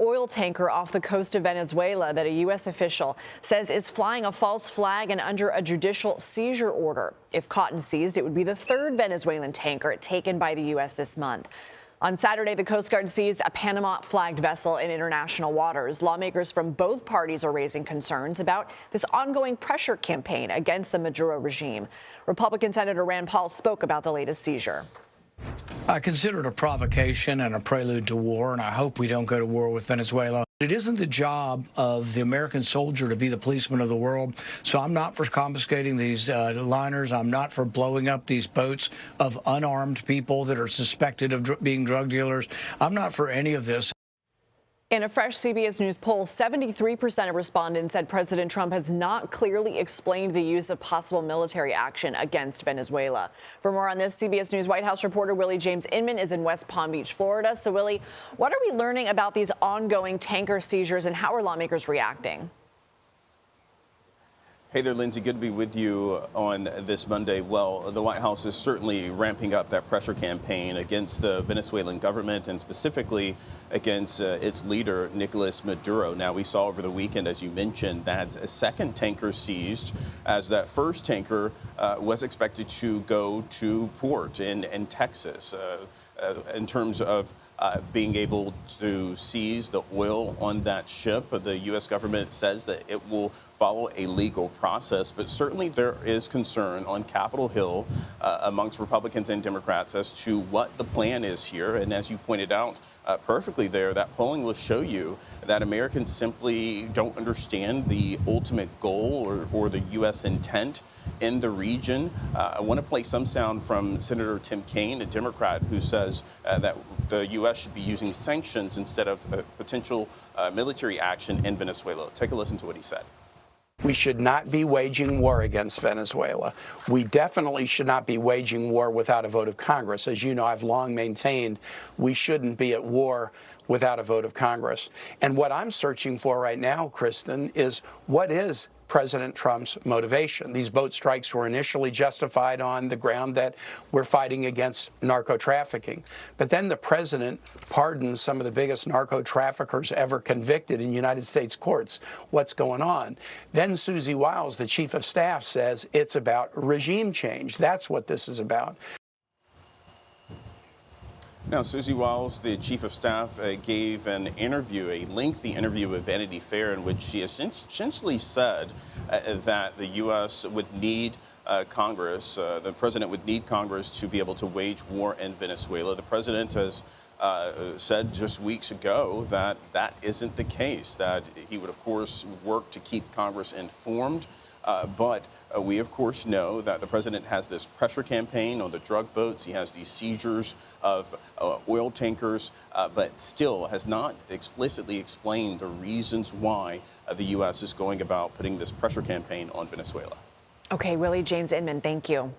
oil tanker off the coast of Venezuela that a U.S. official says is flying a false flag and under a judicial seizure order. If caught and seized, it would be the third Venezuelan tanker taken by the U.S. this month. On Saturday, the Coast Guard seized a Panama-flagged vessel in international waters. Lawmakers from both parties are raising concerns about this ongoing pressure campaign against the Maduro regime. Republican Senator Rand Paul spoke about the latest seizure. I consider it a provocation and a prelude to war, and I hope we don't go to war with Venezuela. It isn't the job of the American soldier to be the policeman of the world, so I'm not for confiscating these liners. I'm not for blowing up these boats of unarmed people that are suspected of being drug dealers. I'm not for any of this. In a fresh CBS News poll, 73% of respondents said President Trump has not clearly explained the use of possible military action against Venezuela. For more on this, CBS News White House reporter Willie James Inman is in West Palm Beach, Florida. So, Willie, what are we learning about these ongoing tanker seizures and how are lawmakers reacting? Hey there, Lindsay. Good to be with you on this Monday. Well, the White House is certainly ramping up that pressure campaign against the Venezuelan government and specifically against its leader, Nicolas Maduro. Now, we saw over the weekend, as you mentioned, that a second tanker seized as that first tanker was expected to go to port in Texas. In terms of being able to seize the oil on that ship, the U.S. government says that it will follow a legal process, but certainly there is concern on Capitol Hill amongst Republicans and Democrats as to what the plan is here. And as you pointed out perfectly there, that polling will show you that Americans simply don't understand the ultimate goal or the U.S. intent in the region. I want to play some sound from Senator Tim Kaine, a Democrat, who says that the U.S. should be using sanctions instead of potential military action in Venezuela. Take a listen to what he said. We should not be waging war against Venezuela. We definitely should not be waging war without a vote of Congress. As you know, I've long maintained we shouldn't be at war without a vote of Congress. And what I'm searching for right now, Kristen, is what is President Trump's motivation. These boat strikes were initially justified on the ground that we're fighting against narco trafficking. But then the president pardons some of the biggest narco traffickers ever convicted in United States courts. What's going on? Then Susie Wiles, the chief of staff, says it's about regime change. That's what this is about. Now, Susie Wiles, the chief of staff, gave an interview, a lengthy interview with Vanity Fair, in which she essentially said that the U.S. would need Congress, the president would need Congress to be able to wage war in Venezuela. The president has said just weeks ago that that isn't the case, that he would, of course, work to keep Congress informed. But we, of course, know that the president has this pressure campaign on the drug boats. He has these seizures of oil tankers, but still has not explicitly explained the reasons why the U.S. is going about putting this pressure campaign on Venezuela. Okay, Willie James Inman, thank you.